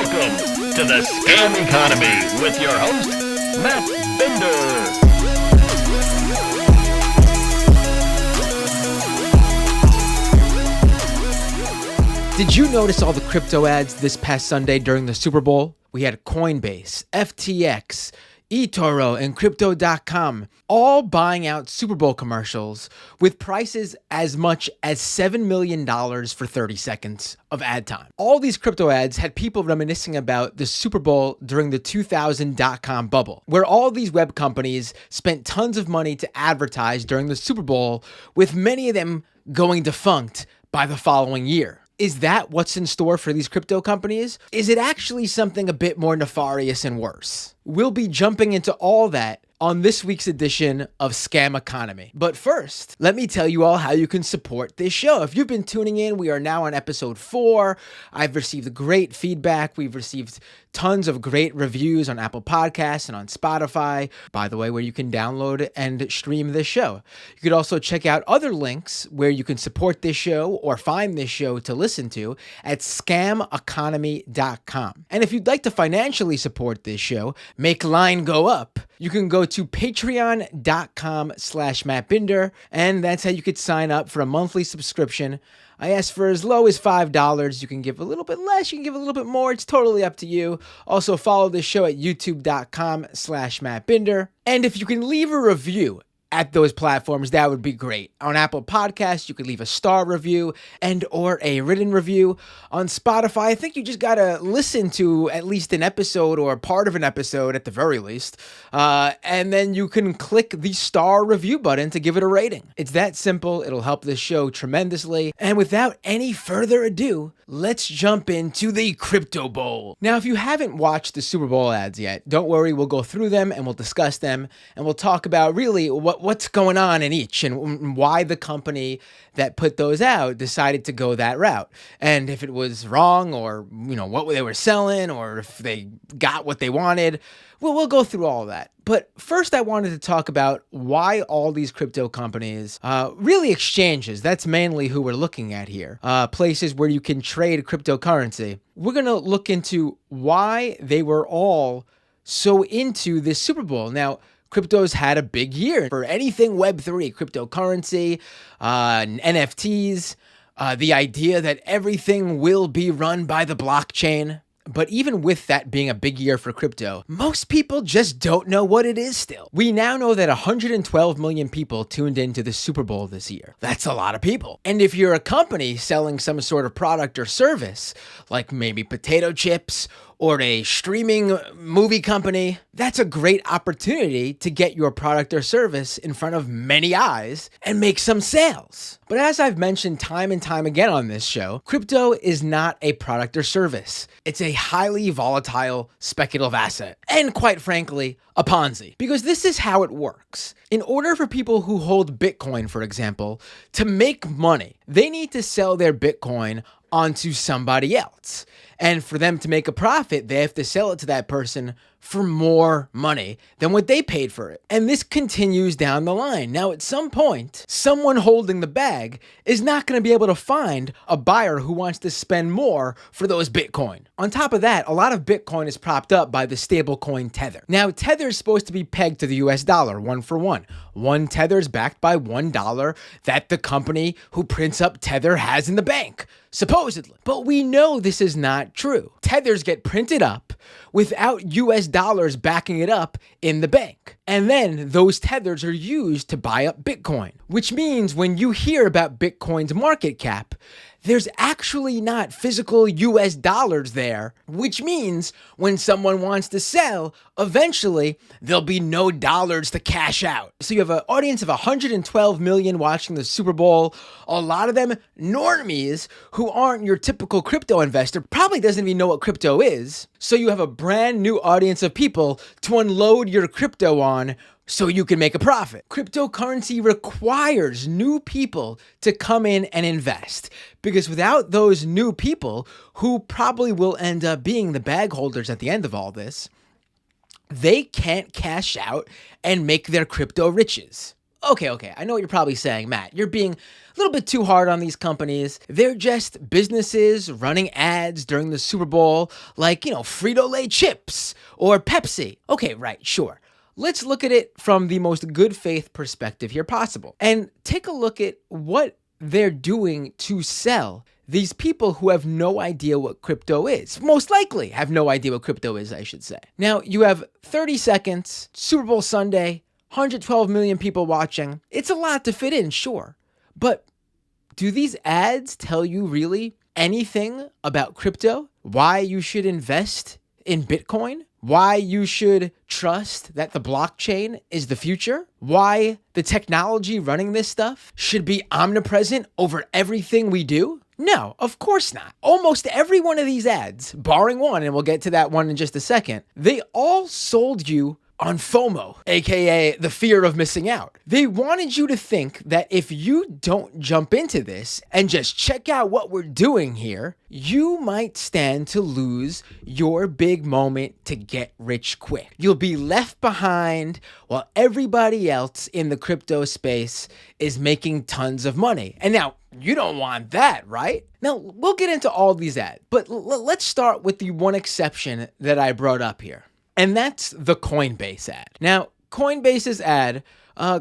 Welcome to the Scam Economy with your host, Matt Bender. Did you notice all the crypto ads this past Sunday during the Super Bowl? We had Coinbase, FTX, Etoro, and Crypto.com all buying out Super Bowl commercials with prices as much as $7 million for 30 seconds of ad time. All these crypto ads had people reminiscing about the Super Bowl during the 2000 dot-com bubble, where all these web companies spent tons of money to advertise during the Super Bowl, with many of them going defunct by the following year. Is that what's in store for these crypto companies? Is it actually something a bit more nefarious and worse? We'll be jumping into all that on this week's edition of Scam Economy. But first, let me tell you all how you can support this show. If you've been tuning in, we are now on episode 4. I've received great feedback. We've received tons of great reviews on Apple Podcasts and on Spotify, by the way, where you can download and stream this show. You could also check out other links where you can support this show or find this show to listen to at scameconomy.com. And if you'd like to financially support this show, make line go up, you can go to patreon.com/MattBinder, and that's how you could sign up for a monthly subscription. I ask for as low as $5. You can give a little bit less, you can give a little bit more. It's totally up to you. Also, follow this show at youtube.com/MattBinder. And if you can leave a review at those platforms, that would be great. On Apple Podcasts, you could leave a star review and or a written review. On Spotify, I think you just gotta listen to at least an episode or part of an episode at the very least. And then you can click the star review button to give it a rating. It's that simple. It'll help this show tremendously. And without any further ado, let's jump into the Crypto Bowl. Now, if you haven't watched the Super Bowl ads yet, don't worry, we'll go through them and we'll discuss them and we'll talk about really what's going on in each and why the company that put those out decided to go that route. And if it was wrong or, what they were selling or if they got what they wanted. Well, we'll go through all of that. But first, I wanted to talk about why all these crypto companies, really exchanges, that's mainly who we're looking at here, places where you can trade cryptocurrency. We're going to look into why they were all so into this Super Bowl. Now, crypto's had a big year for anything Web3, cryptocurrency, NFTs, the idea that everything will be run by the blockchain. But even with that being a big year for crypto, most people just don't know what it is still. We now know that 112 million people tuned into the Super Bowl this year. That's a lot of people. And if you're a company selling some sort of product or service, like maybe potato chips or a streaming movie company, that's a great opportunity to get your product or service in front of many eyes and make some sales. But as I've mentioned time and time again on this show, crypto is not a product or service. It's a highly volatile speculative asset. And quite frankly, a Ponzi. Because this is how it works. In order for people who hold Bitcoin, for example, to make money, they need to sell their Bitcoin onto somebody else. And for them to make a profit, they have to sell it to that person for more money than what they paid for it. And this continues down the line. Now, at some point, someone holding the bag is not going to be able to find a buyer who wants to spend more for those Bitcoin. On top of that, a lot of Bitcoin is propped up by the stablecoin Tether. Now, Tether is supposed to be pegged to the US dollar, 1 for 1. One Tether is backed by $1 that the company who prints up Tether has in the bank, supposedly. But we know this is not true. Tethers get printed up without US dollars backing it up in the bank. And then those tethers are used to buy up Bitcoin, which means when you hear about Bitcoin's market cap, there's actually not physical US dollars there, which means when someone wants to sell, eventually there'll be no dollars to cash out. So you have an audience of 112 million watching the Super Bowl, a lot of them normies who aren't your typical crypto investor, probably doesn't even know what crypto is. So you have a brand new audience of people to unload your crypto on so you can make a profit. Cryptocurrency requires new people to come in and invest, because without those new people, who probably will end up being the bag holders at the end of all this, they can't cash out and make their crypto riches. Okay. I know what you're probably saying, Matt. You're being a little bit too hard on these companies. They're just businesses running ads during the Super Bowl, like, Frito-Lay chips or Pepsi. Okay, right, sure. Let's look at it from the most good faith perspective here possible and take a look at what they're doing to sell these people who have no idea what crypto is. Most likely have no idea what crypto is, I should say. Now, you have 30 seconds, Super Bowl Sunday, 112 million people watching. It's a lot to fit in, sure. But do these ads tell you really anything about crypto? Why you should invest in Bitcoin? Why you should trust that the blockchain is the future? Why the technology running this stuff should be omnipresent over everything we do? No, of course not. Almost every one of these ads, barring one, and we'll get to that one in just a second, they all sold you on FOMO, aka the fear of missing out. They wanted you to think that if you don't jump into this and just check out what we're doing here, you might stand to lose your big moment to get rich quick. You'll be left behind while everybody else in the crypto space is making tons of money. And now, you don't want that, right? Now, we'll get into all these ads, but let's start with the one exception that I brought up here. And that's the Coinbase ad. Now, Coinbase's ad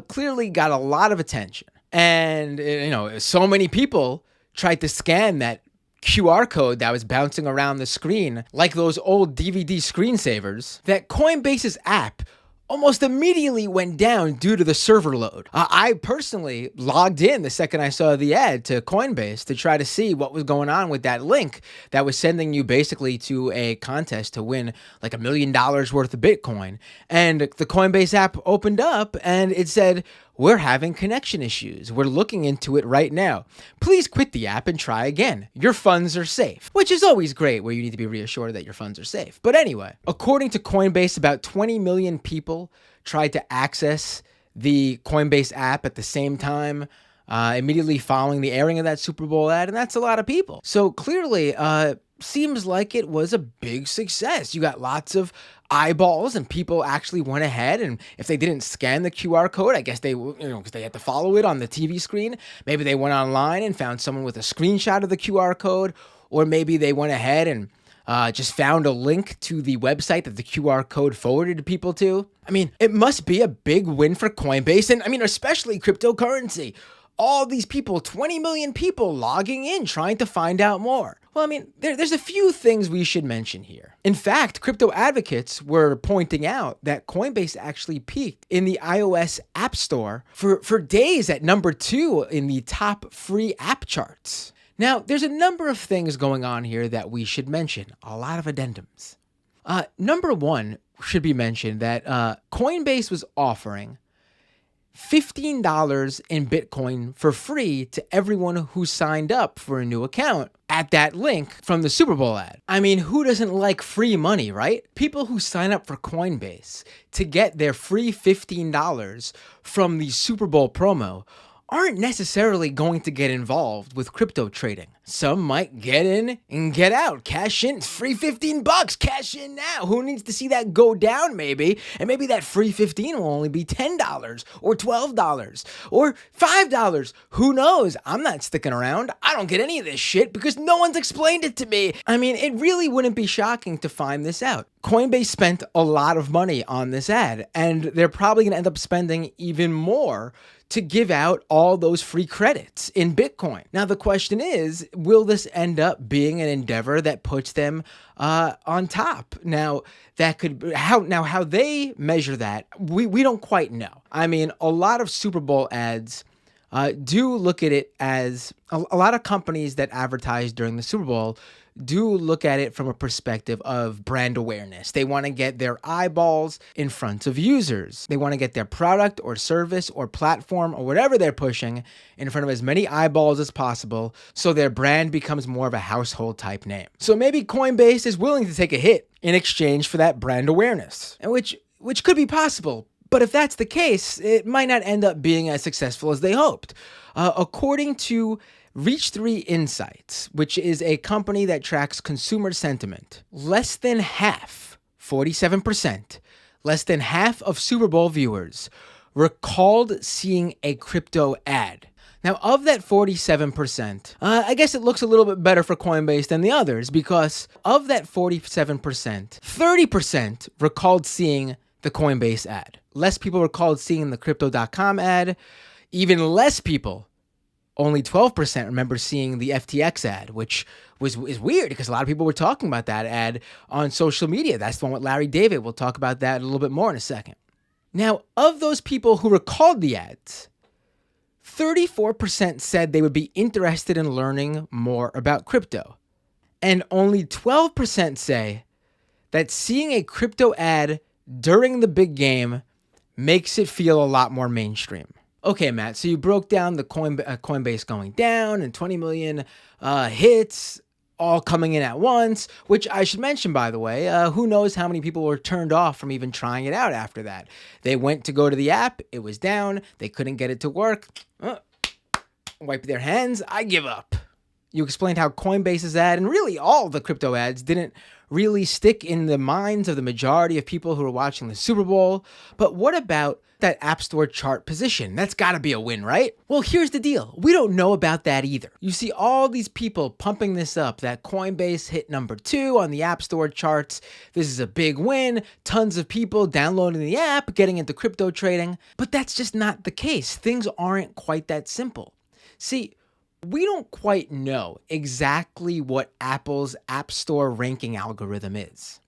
clearly got a lot of attention. And, so many people tried to scan that QR code that was bouncing around the screen like those old DVD screensavers that Coinbase's app almost immediately went down due to the server load. I personally logged in the second I saw the ad to Coinbase to try to see what was going on with that link that was sending you basically to a contest to win like $1 million worth of Bitcoin. And the Coinbase app opened up and it said, "We're having connection issues. We're looking into it right now. Please quit the app and try again. Your funds are safe." Which is always great where you need to be reassured that your funds are safe. But anyway, according to Coinbase, about 20 million people tried to access the Coinbase app at the same time, immediately following the airing of that Super Bowl ad. And that's a lot of people. So clearly, seems like it was a big success. You got lots of eyeballs and people actually went ahead, and if they didn't scan the QR code, I guess they, because they had to follow it on the TV screen, maybe they went online and found someone with a screenshot of the QR code, or maybe they went ahead and just found a link to the website that the QR code forwarded to people to. I mean, it must be a big win for Coinbase, and especially cryptocurrency. All these people, 20 million people logging in, trying to find out more. Well, there's a few things we should mention here. In fact, crypto advocates were pointing out that Coinbase actually peaked in the iOS App Store for days at number 2 in the top free app charts. Now, there's a number of things going on here that we should mention, a lot of addendums. Number 1 should be mentioned that Coinbase was offering $15 in Bitcoin for free to everyone who signed up for a new account at that link from the Super Bowl ad. Who doesn't like free money, right? People who sign up for Coinbase to get their free $15 from the Super Bowl promo aren't necessarily going to get involved with crypto trading. Some might get in and get out. Cash in, free $15, cash in now. Who needs to see that go down maybe? And maybe that free 15 will only be $10 or $12 or $5. Who knows? I'm not sticking around. I don't get any of this shit because no one's explained it to me. It really wouldn't be shocking to find this out. Coinbase spent a lot of money on this ad, and they're probably going to end up spending even more to give out all those free credits in Bitcoin. Now, the question is, will this end up being an endeavor that puts them on top? Now, how they measure that, we don't quite know. A lot of Super Bowl ads do look at it as a lot of companies that advertise during the Super Bowl do look at it from a perspective of brand awareness. They want to get their eyeballs in front of users. They want to get their product or service or platform or whatever they're pushing in front of as many eyeballs as possible so their brand becomes more of a household type name. So maybe Coinbase is willing to take a hit in exchange for that brand awareness, and which could be possible. But if that's the case, it might not end up being as successful as they hoped. According to Reach3 Insights, which is a company that tracks consumer sentiment, less than half, 47%, less than half of Super Bowl viewers recalled seeing a crypto ad. Now, of that 47%, I guess it looks a little bit better for Coinbase than the others, because of that 47%, 30% recalled seeing the Coinbase ad. Less people recalled seeing the Crypto.com ad. Even less people, only 12%, remember seeing the FTX ad, which is weird because a lot of people were talking about that ad on social media. That's the one with Larry David. We'll talk about that a little bit more in a second. Now, of those people who recalled the ads, 34% said they would be interested in learning more about crypto. And only 12% say that seeing a crypto ad during the big game makes it feel a lot more mainstream. Okay, Matt, so you broke down the Coinbase going down and 20 million hits all coming in at once, which I should mention, by the way, who knows how many people were turned off from even trying it out after that. They went to go to the app, it was down, they couldn't get it to work. Wipe their hands, I give up. You explained how Coinbase's ad, and really all the crypto ads, didn't really stick in the minds of the majority of people who were watching the Super Bowl. But what about that App Store chart position? That's got to be a win, right? Well, here's the deal. We don't know about that either. You see all these people pumping this up, that Coinbase hit number 2 on the App Store charts. This is a big win. Tons of people downloading the app, getting into crypto trading. But that's just not the case. Things aren't quite that simple. See, we don't quite know exactly what Apple's App Store ranking algorithm is.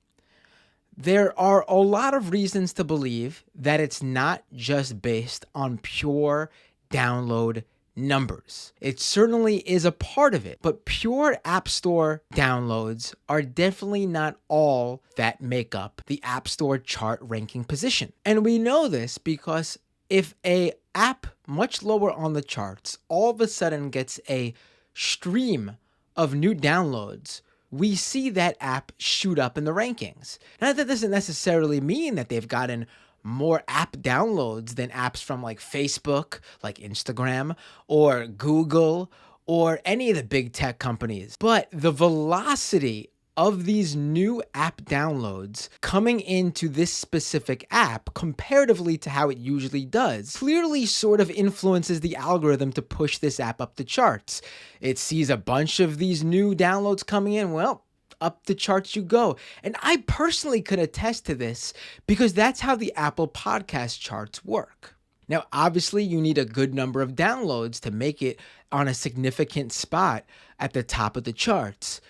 There are a lot of reasons to believe that it's not just based on pure download numbers. It certainly is a part of it, but pure App Store downloads are definitely not all that make up the App Store chart ranking position. And we know this because if a app much lower on the charts all of a sudden gets a stream of new downloads, we see that app shoot up in the rankings. Now, that doesn't necessarily mean that they've gotten more app downloads than apps from like Facebook, like Instagram, or Google, or any of the big tech companies. But the velocity of these new app downloads coming into this specific app comparatively to how it usually does clearly sort of influences the algorithm to push this app up the charts. It sees a bunch of these new downloads coming in, well, up the charts you go. And I personally could attest to this because that's how the Apple Podcast charts work. Now, obviously, you need a good number of downloads to make it on a significant spot at the top of the charts.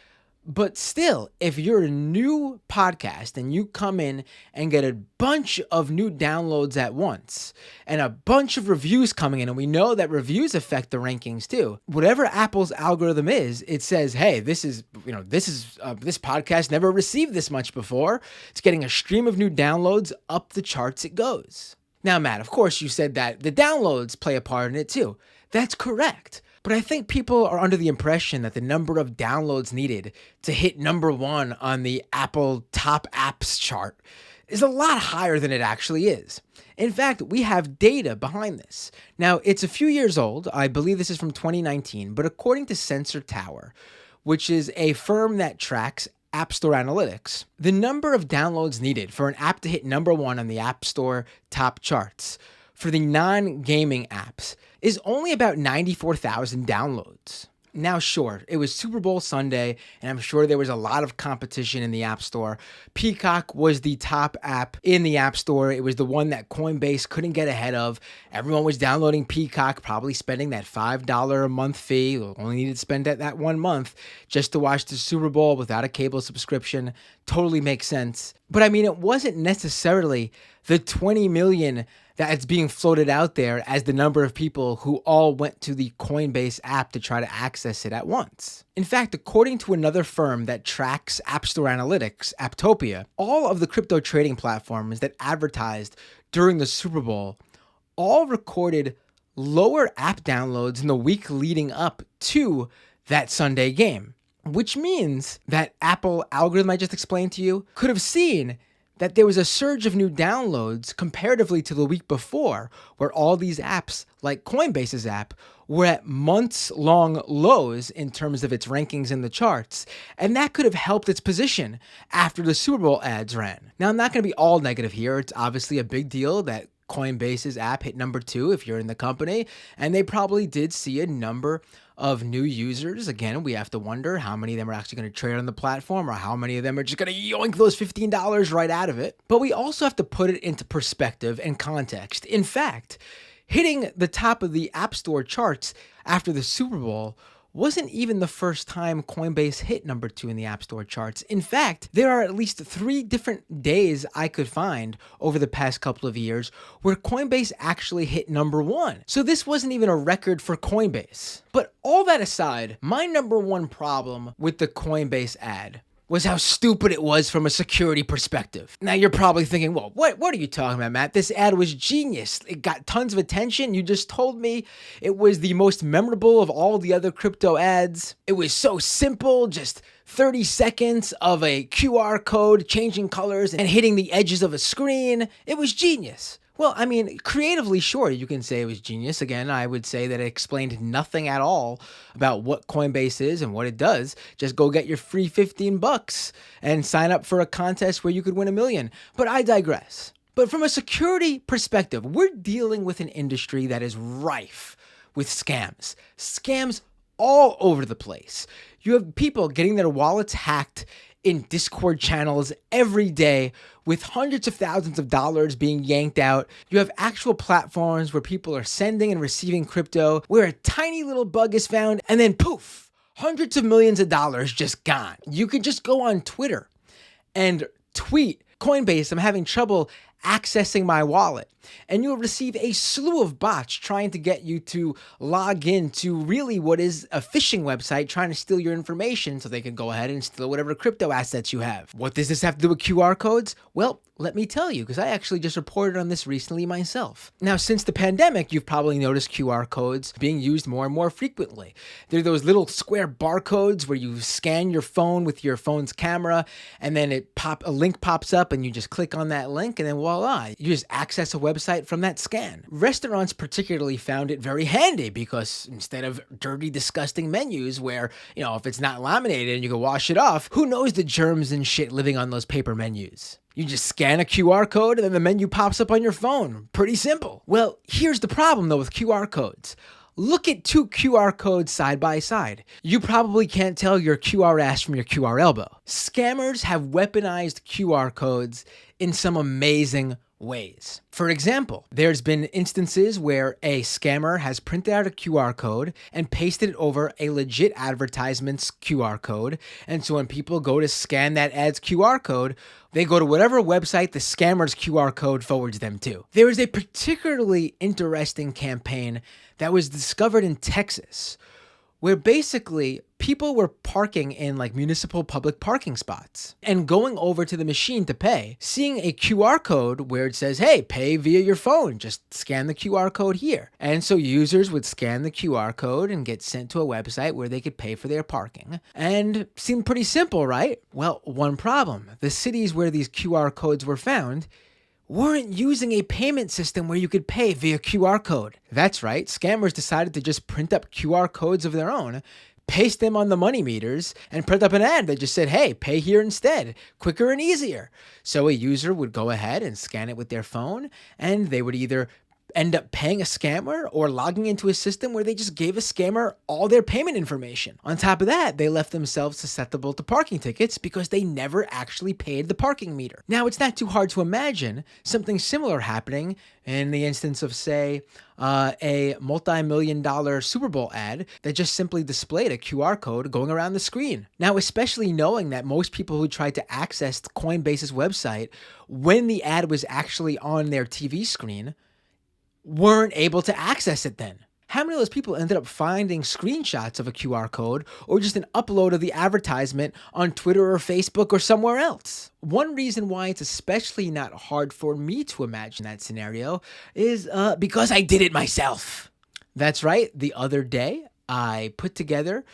But still, if you're a new podcast and you come in and get a bunch of new downloads at once and a bunch of reviews coming in, and we know that reviews affect the rankings too. Whatever Apple's algorithm is, it says, hey, this podcast never received this much before. It's getting a stream of new downloads, up the charts it goes. Now, Matt, of course, you said that the downloads play a part in it too. That's correct. But I think people are under the impression that the number of downloads needed to hit number 1 on the Apple top apps chart is a lot higher than it actually is. In fact, we have data behind this. Now, it's a few years old. I believe this is from 2019, but according to Sensor Tower, which is a firm that tracks App Store analytics, the number of downloads needed for an app to hit number 1 on the App Store top charts for the non-gaming apps is only about 94,000 downloads. Now, sure, it was Super Bowl Sunday, and I'm sure there was a lot of competition in the App Store. Peacock was the top app in the App Store. It was the one that Coinbase couldn't get ahead of. Everyone was downloading Peacock, probably spending that $5 a month fee. Only needed to spend that 1 month just to watch the Super Bowl without a cable subscription. Totally makes sense. But I mean, it wasn't necessarily the 20 million that's being floated out there as the number of people who all went to the Coinbase app to try to access it at once. In fact, according to another firm that tracks App Store analytics, Apptopia, all of the crypto trading platforms that advertised during the Super Bowl all recorded lower app downloads in the week leading up to that Sunday game, which means that Apple algorithm I just explained to you could have seen that there was a surge of new downloads comparatively to the week before, where all these apps, like Coinbase's app, were at months-long lows in terms of its rankings in the charts, and that could have helped its position after the Super Bowl ads ran. Now, I'm not going to be all negative here. It's obviously a big deal that Coinbase's app hit number 2 if you're in the company, and they probably did see a number of new users. Again, we have to wonder how many of them are actually going to trade on the platform or how many of them are just going to yoink those $15 right out of it. But we also have to put it into perspective and context. In fact, hitting the top of the App Store charts after the Super Bowl wasn't even the first time Coinbase hit number 2 in the App Store charts. In fact, there are at least 3 different days I could find over the past couple of years where Coinbase actually hit number 1. So this wasn't even a record for Coinbase. But all that aside, my number 1 problem with the Coinbase ad was how stupid it was from a security perspective. Now you're probably thinking, well, what are you talking about, Matt? This ad was genius. It got tons of attention. You just told me it was the most memorable of all the other crypto ads. It was so simple, just 30 seconds of a QR code changing colors and hitting the edges of a screen. It was genius. Well, I mean, creatively, sure, you can say it was genius. Again, I would say that it explained nothing at all about what Coinbase is and what it does. Just go get your free $15 and sign up for a contest where you could win $1 million. But I digress. But from a security perspective, we're dealing with an industry that is rife with scams. Scams all over the place. You have people getting their wallets hacked in Discord channels every day with hundreds of thousands of dollars being yanked out. You have actual platforms where people are sending and receiving crypto where a tiny little bug is found and then poof, hundreds of millions of dollars just gone. You can just go on Twitter and tweet, Coinbase, I'm having trouble accessing my wallet. And you'll receive a slew of bots trying to get you to log in to really what is a phishing website trying to steal your information so they can go ahead and steal whatever crypto assets you have. What does this have to do with QR codes? Well, let me tell you, because I actually just reported on this recently myself. Now, since the pandemic, you've probably noticed QR codes being used more and more frequently. They're those little square barcodes where you scan your phone with your phone's camera, and then a link pops up, and you just click on that link, and then voila, you just access a website from that scan. Restaurants particularly found it very handy because instead of dirty, disgusting menus where, if it's not laminated and you can wash it off, who knows the germs and shit living on those paper menus? You just scan a QR code and then the menu pops up on your phone. Pretty simple. Well, here's the problem though with QR codes. Look at 2 QR codes side by side. You probably can't tell your QR ass from your QR elbow. Scammers have weaponized QR codes in some amazing ways. For example, there's been instances where a scammer has printed out a QR code and pasted it over a legit advertisement's QR code. And so when people go to scan that ad's QR code, they go to whatever website the scammer's QR code forwards them to. There is a particularly interesting campaign that was discovered in Texas where basically people were parking in municipal public parking spots and going over to the machine to pay, seeing a QR code where it says, hey, pay via your phone, just scan the QR code here. And so users would scan the QR code and get sent to a website where they could pay for their parking. And seemed pretty simple, right? Well, one problem. The cities where these QR codes were found weren't using a payment system where you could pay via QR code. That's right, scammers decided to just print up QR codes of their own, paste them on the money meters, and print up an ad that just said, hey, pay here instead, quicker and easier. So a user would go ahead and scan it with their phone, and they would either end up paying a scammer or logging into a system where they just gave a scammer all their payment information. On top of that, they left themselves susceptible to parking tickets because they never actually paid the parking meter. Now, it's not too hard to imagine something similar happening in the instance of, say, a multi-million-dollar Super Bowl ad that just simply displayed a QR code going around the screen. Now, especially knowing that most people who tried to access Coinbase's website when the ad was actually on their TV screen weren't able to access it then. How many of those people ended up finding screenshots of a QR code or just an upload of the advertisement on Twitter or Facebook or somewhere else? One reason why it's especially not hard for me to imagine that scenario is because I did it myself. That's right. The other day, I put together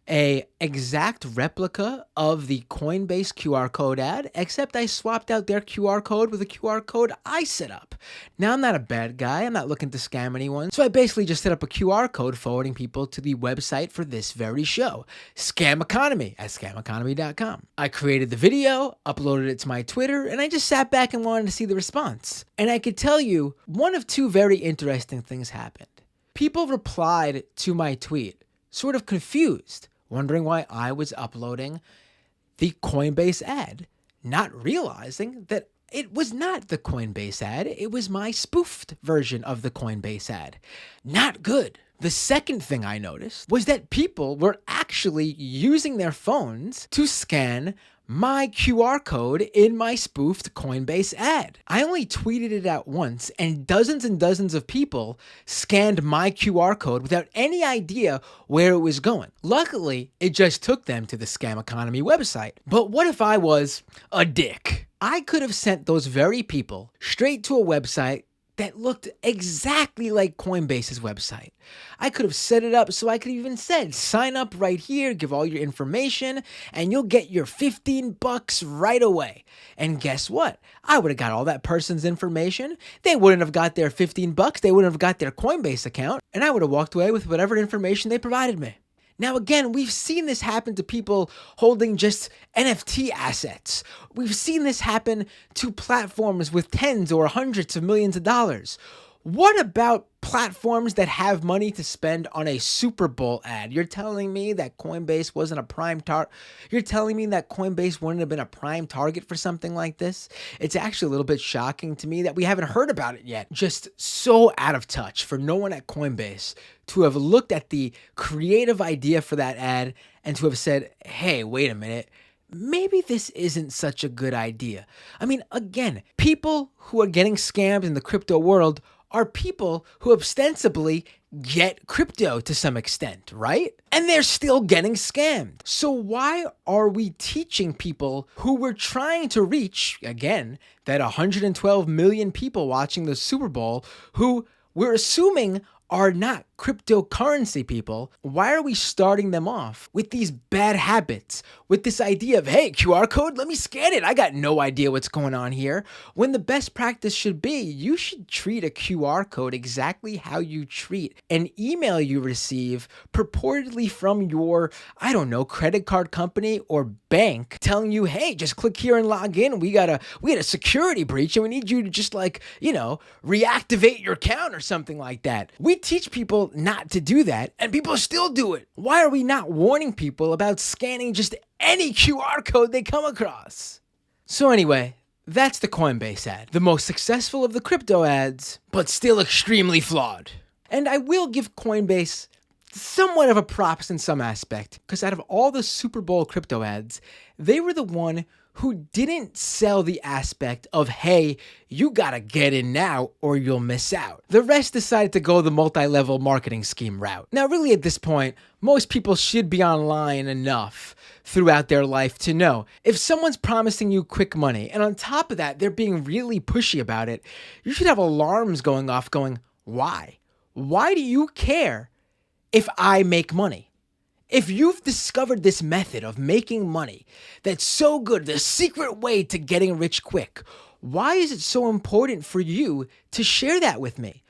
a exact replica of the Coinbase QR code ad, except I swapped out their QR code with a QR code I set up. Now, I'm not a bad guy. I'm not looking to scam anyone. So I basically just set up a QR code forwarding people to the website for this very show, Scam Economy at scameconomy.com. I created the video, uploaded it to my Twitter, and I just sat back and wanted to see the response. And I could tell you, one of two very interesting things happened. People replied to my tweet, sort of confused, wondering why I was uploading the Coinbase ad, not realizing that it was not the Coinbase ad, it was my spoofed version of the Coinbase ad. Not good. The second thing I noticed was that people were actually using their phones to scan my QR code in my spoofed Coinbase ad. I only tweeted it out once, and dozens of people scanned my QR code without any idea where it was going. Luckily, it just took them to the Scam Economy website. But what if I was a dick? I could have sent those very people straight to a website that looked exactly like Coinbase's website. I could have set it up so I could have even said, sign up right here, give all your information, and you'll get your $15 right away. And guess what? I would have got all that person's information. They wouldn't have got their $15. They wouldn't have got their Coinbase account. And I would have walked away with whatever information they provided me. Now, again, we've seen this happen to people holding just NFT assets. We've seen this happen to platforms with tens or hundreds of millions of dollars. What about platforms that have money to spend on a Super Bowl ad? You're telling me that Coinbase wasn't a prime target? You're telling me that Coinbase wouldn't have been a prime target for something like this? It's actually a little bit shocking to me that we haven't heard about it yet. Just so out of touch for no one at Coinbase to have looked at the creative idea for that ad and to have said, hey, wait a minute, maybe this isn't such a good idea. I mean, again, people who are getting scammed in the crypto world are people who ostensibly get crypto to some extent, right? And they're still getting scammed. So why are we teaching people who we're trying to reach, again, that 112 million people watching the Super Bowl, who we're assuming are not cryptocurrency people, why are we starting them off with these bad habits, with this idea of, hey, QR code, let me scan it. I got no idea what's going on here. When the best practice should be, you should treat a QR code exactly how you treat an email you receive purportedly from your, I don't know, credit card company or bank telling you, hey, just click here and log in. We had a security breach and we need you to just reactivate your account or something like that. We teach people not to do that, and people still do it. Why are we not warning people about scanning just any QR code they come across? So anyway, that's the Coinbase ad, the most successful of the crypto ads, but still extremely flawed. And I will give Coinbase somewhat of a props in some aspect, because out of all the Super Bowl crypto ads, they were the one who didn't sell the aspect of, hey, you gotta get in now or you'll miss out. The rest decided to go the multi-level marketing scheme route. Now, really at this point, most people should be online enough throughout their life to know if someone's promising you quick money, and on top of that, they're being really pushy about it, you should have alarms going off going, why? Why do you care if I make money? If you've discovered this method of making money that's so good, the secret way to getting rich quick, why is it so important for you to share that with me?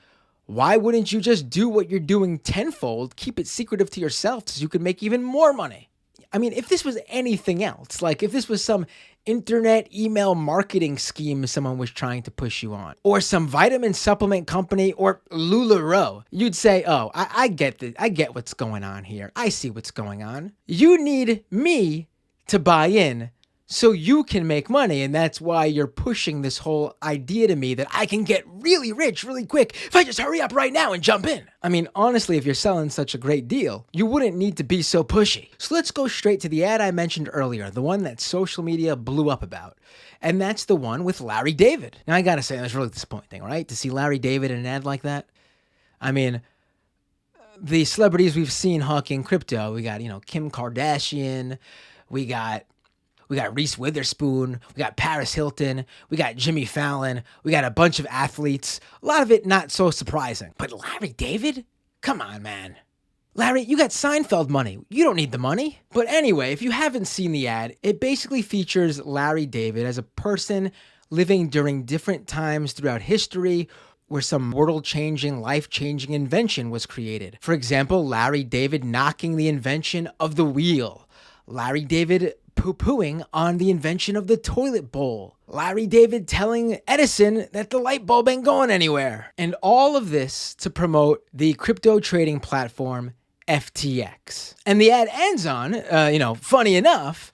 Why wouldn't you just do what you're doing tenfold, keep it secretive to yourself so you could make even more money? I mean, if this was anything else, like if this was some internet email marketing scheme someone was trying to push you on, or some vitamin supplement company, or LuLaRoe, you'd say, oh, I get what's going on here. I see what's going on. You need me to buy in so you can make money, and that's why you're pushing this whole idea to me that I can get really rich really quick if I just hurry up right now and jump in. I mean, honestly, if you're selling such a great deal, you wouldn't need to be so pushy. So let's go straight to the ad I mentioned earlier, the one that social media blew up about. And that's the one with Larry David. Now, I gotta say, that's really disappointing, right? To see Larry David in an ad like that. I mean, the celebrities we've seen hawking crypto, we got, Kim Kardashian, we got Reese Witherspoon, we got Paris Hilton, we got Jimmy Fallon, we got a bunch of athletes. A lot of it not so surprising. But Larry David? Come on, man. Larry, you got Seinfeld money. You don't need the money. But anyway, if you haven't seen the ad, it basically features Larry David as a person living during different times throughout history where some world-changing, life-changing invention was created. For example, Larry David knocking the invention of the wheel. Larry David poo-pooing on the invention of the toilet bowl. Larry David telling Edison that the light bulb ain't going anywhere. And all of this to promote the crypto trading platform FTX. And the ad ends on, funny enough,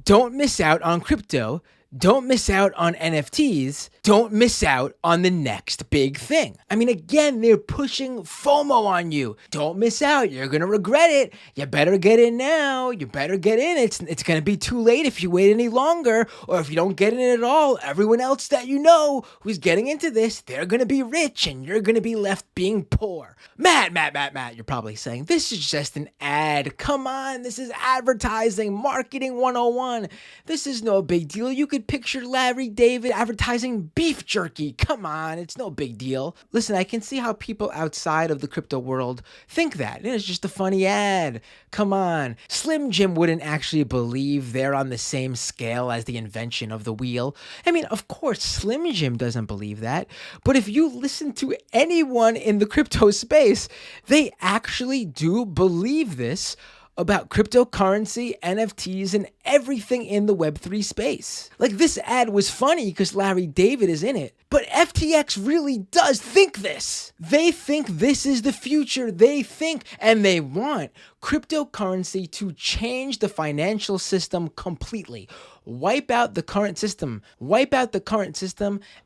don't miss out on crypto. Don't miss out on NFTs. Don't miss out on the next big thing. I mean, again, they're pushing FOMO on you. Don't miss out. You're going to regret it. You better get in now. You better get in. It's going to be too late if you wait any longer, or if you don't get in at all. Everyone else that you know who's getting into this, they're going to be rich and you're going to be left being poor. Matt, you're probably saying, this is just an ad. Come on, this is advertising, marketing 101. This is no big deal. You could picture Larry David advertising beef jerky. Come on, it's no big deal. Listen, I can see how people outside of the crypto world think that. It's just a funny ad. Come on. Slim Jim wouldn't actually believe they're on the same scale as the invention of the wheel. I mean, of course, Slim Jim doesn't believe that. But if you listen to anyone in the crypto space, they actually do believe this about cryptocurrency, NFTs, and everything in the Web3 space. Like, this ad was funny because Larry David is in it, but FTX really does think this. They think this is the future. They think and they want cryptocurrency to change the financial system completely. Wipe out the current system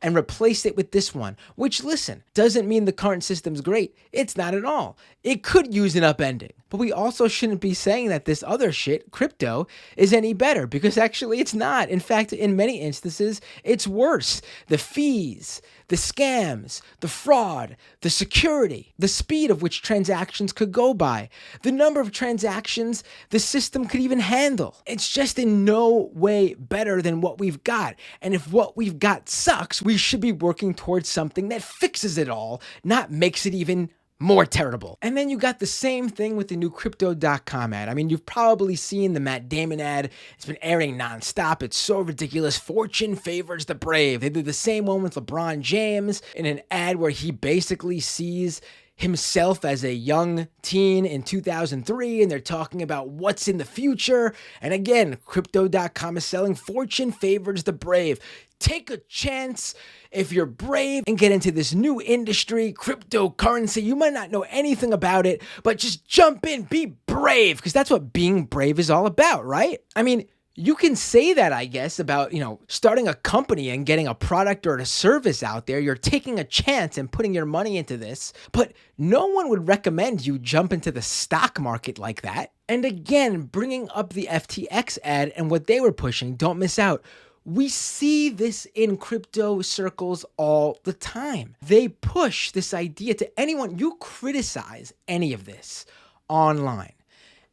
and replace it with this one, which, listen, doesn't mean the current system's great. It's not at all. It could use an upending. But we also shouldn't be saying that this other shit, crypto, is any better, because actually it's not. In fact, in many instances, it's worse. The fees, the scams, the fraud, the security, the speed of which transactions could go by, the number of transactions the system could even handle. It's just in no way better than what we've got. And if what we've got sucks, we should be working towards something that fixes it all, not makes it even more terrible. And then you got the same thing with the new Crypto.com ad. I mean, you've probably seen the Matt Damon ad. It's been airing nonstop. It's so ridiculous. Fortune favors the brave. They did the same one with LeBron James in an ad where he basically sees himself as a young teen in 2003, and they're talking about what's in the future. And again, Crypto.com is selling fortune favors the brave. Take a chance if you're brave and get into this new industry, cryptocurrency. You might not know anything about it, but just jump in, be brave, because that's what being brave is all about, right? I mean, you can say that, I guess, about, starting a company and getting a product or a service out there. You're taking a chance and putting your money into this, but no one would recommend you jump into the stock market like that. And again, bringing up the FTX ad and what they were pushing, don't miss out. We see this in crypto circles all the time. They push this idea to anyone. You criticize any of this online,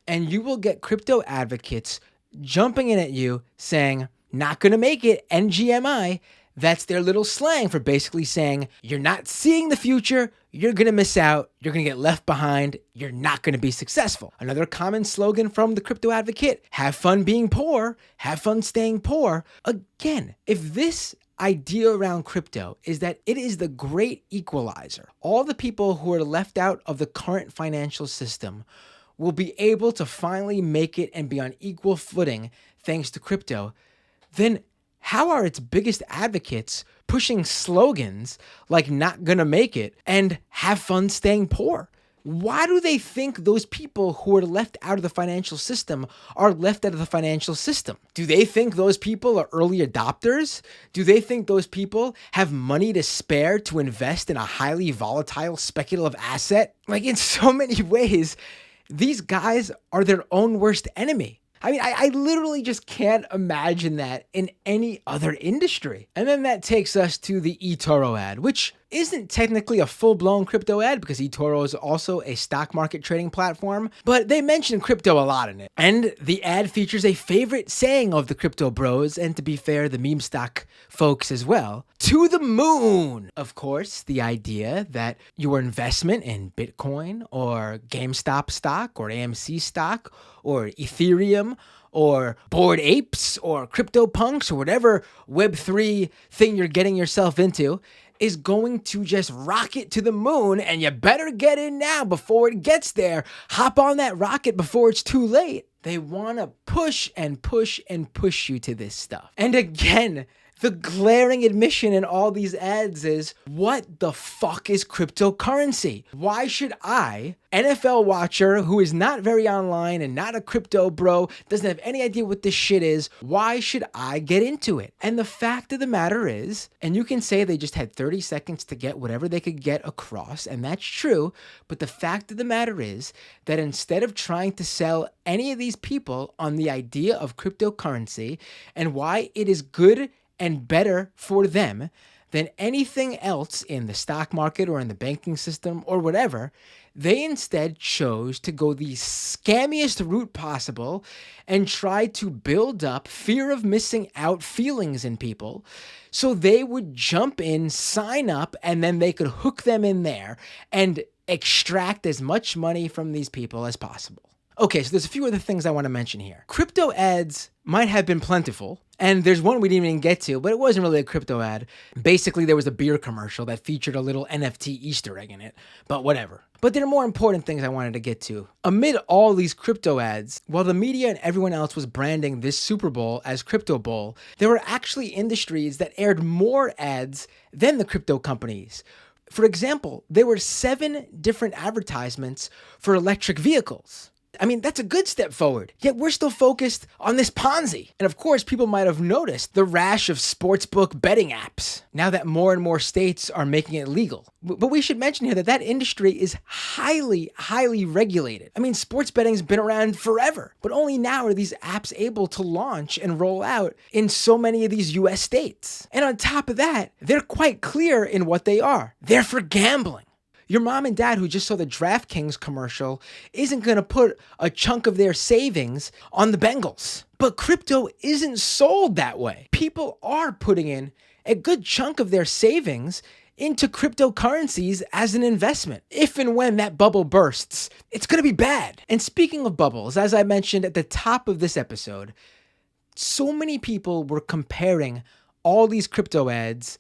and you will get crypto advocates jumping in at you saying, not going to make it, NGMI. That's their little slang for basically saying, you're not seeing the future, you're going to miss out, you're going to get left behind, you're not going to be successful. Another common slogan from the crypto advocate, have fun being poor, have fun staying poor. Again, if this idea around crypto is that it is the great equalizer, all the people who are left out of the current financial system will be able to finally make it and be on equal footing thanks to crypto, then how are its biggest advocates pushing slogans like not gonna make it and have fun staying poor? Why do they think those people who are left out of the financial system are left out of the financial system? Do they think those people are early adopters? Do they think those people have money to spare to invest in a highly volatile speculative asset? Like, in so many ways, these guys are their own worst enemy. I mean, I literally just can't imagine that in any other industry. And then that takes us to the Etoro ad, which isn't technically a full-blown crypto ad because Etoro is also a stock market trading platform, but they mention crypto a lot in it. And the ad features a favorite saying of the crypto bros, and to be fair, the meme stock folks as well, to the moon. Of course, the idea that your investment in Bitcoin or GameStop stock or AMC stock or Ethereum or Bored Apes or CryptoPunks or whatever Web3 thing you're getting yourself into is going to just rocket to the moon, and you better get in now before it gets there. Hop on that rocket before it's too late. They want to push and push and push you to this stuff. And again, the glaring admission in all these ads is, what the fuck is cryptocurrency? Why should I, NFL watcher who is not very online and not a crypto bro, doesn't have any idea what this shit is, why should I get into it? And the fact of the matter is, and you can say they just had 30 seconds to get whatever they could get across, and that's true, but the fact of the matter is that instead of trying to sell any of these people on the idea of cryptocurrency and why it is good and better for them than anything else in the stock market or in the banking system or whatever, they instead chose to go the scammiest route possible and try to build up fear of missing out feelings in people so they would jump in, sign up, and then they could hook them in there and extract as much money from these people as possible. Okay, so there's a few other things I want to mention here. Crypto ads might have been plentiful, and there's one we didn't even get to, but it wasn't really a crypto ad. Basically, there was a beer commercial that featured a little NFT Easter egg in it, but whatever. But there are more important things I wanted to get to. Amid all these crypto ads, while the media and everyone else was branding this Super Bowl as Crypto Bowl, there were actually industries that aired more ads than the crypto companies. For example, there were 7 different advertisements for electric vehicles. I mean, that's a good step forward, yet we're still focused on this Ponzi. And of course, people might have noticed the rash of sportsbook betting apps now that more and more states are making it legal. But we should mention here that that industry is highly, highly regulated. I mean, sports betting's been around forever, but only now are these apps able to launch and roll out in so many of these US states. And on top of that, they're quite clear in what they are. They're for gambling. Your mom and dad who just saw the DraftKings commercial isn't going to put a chunk of their savings on the Bengals. But crypto isn't sold that way. People are putting in a good chunk of their savings into cryptocurrencies as an investment. If and when that bubble bursts, it's going to be bad. And speaking of bubbles, as I mentioned at the top of this episode, so many people were comparing all these crypto ads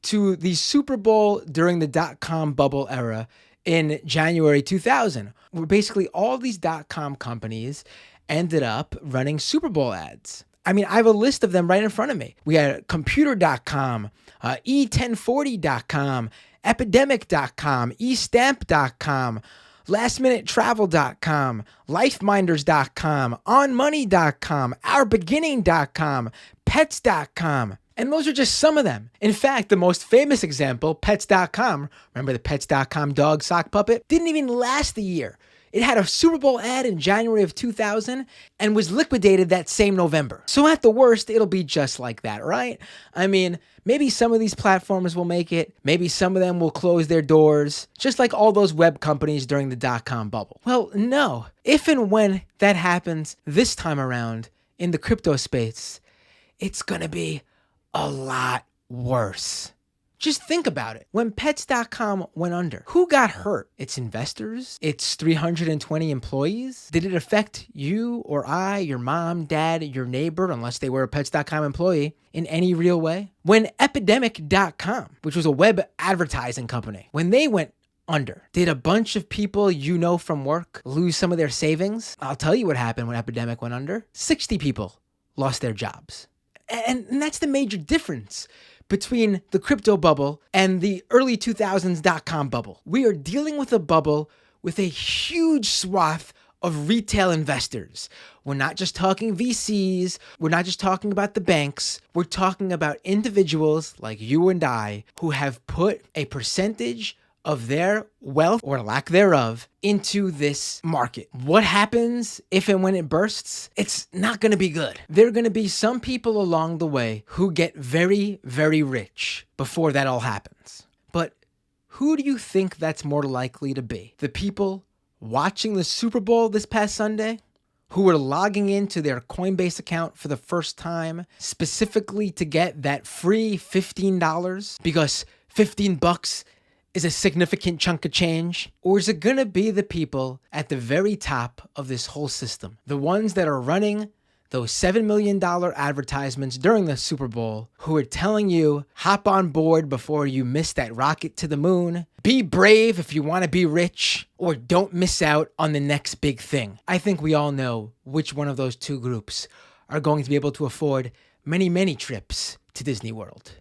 to the Super Bowl during the dot-com bubble era in January 2000, where basically all these dot-com companies ended up running Super Bowl ads. I mean, I have a list of them right in front of me. We had computer.com, e1040.com, epidemic.com, estamp.com, lastminutetravel.com, lifeminders.com, onmoney.com, ourbeginning.com, pets.com. And those are just some of them. In fact, the most famous example, Pets.com, remember the Pets.com dog sock puppet? Didn't even last the year. It had a Super Bowl ad in January of 2000 and was liquidated that same November. So at the worst, it'll be just like that, right? I mean, maybe some of these platforms will make it. Maybe some of them will close their doors, just like all those web companies during the dot-com bubble. Well, no. If and when that happens this time around in the crypto space, it's going to be a lot worse. Just think about it. When Pets.com went under, who got hurt? Its investors? Its 320 employees? Did it affect you or I, your mom, dad, your neighbor, unless they were a Pets.com employee, in any real way? When Epidemic.com, which was a web advertising company, when they went under, did a bunch of people you know from work lose some of their savings? I'll tell you what happened when Epidemic went under. 60 people lost their jobs. And that's the major difference between the crypto bubble and the early 2000s dot-com bubble. We are dealing with a bubble with a huge swath of retail investors. We're not just talking VCs. We're not just talking about the banks. We're talking about individuals like you and I who have put a percentage of their wealth or lack thereof into this market. What happens if and when it bursts? It's not going to be good. There are going to be some people along the way who get very, very rich before that all happens. But Who do you think that's more likely to be? The people watching the Super Bowl this past Sunday, who were logging into their Coinbase account for the first time, specifically to get that free $15 because $15 is a significant chunk of change? Or is it gonna be the people at the very top of this whole system? The ones that are running those $7 million advertisements during the Super Bowl, who are telling you, hop on board before you miss that rocket to the moon, be brave if you want to be rich, or don't miss out on the next big thing. I think we all know which one of those two groups are going to be able to afford many, many trips to Disney World.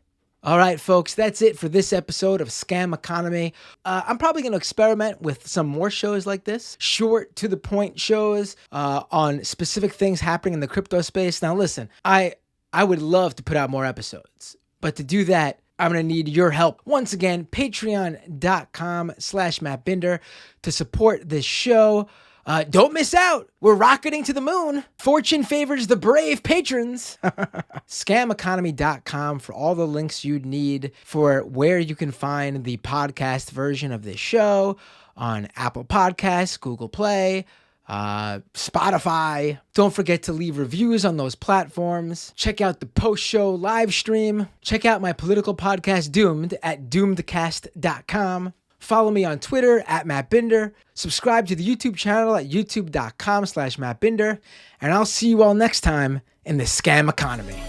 All right, folks, that's it for this episode of Scam Economy. I'm probably going to experiment with some more shows like this, short to the point shows on specific things happening in the crypto space. Now, listen, I would love to put out more episodes, but to do that, I'm going to need your help. Once again, patreon.com/MattBinder to support this show. Don't miss out. We're rocketing to the moon. Fortune favors the brave patrons. Scameconomy.com for all the links you'd need for where you can find the podcast version of this show on Apple Podcasts, Google Play, Spotify. Don't forget to leave reviews on those platforms. Check out the post-show live stream. Check out my political podcast, Doomed, at doomedcast.com. Follow me on Twitter at Matt Binder. Subscribe to the YouTube channel at youtube.com/MattBinder. And I'll see you all next time in the Scam Economy.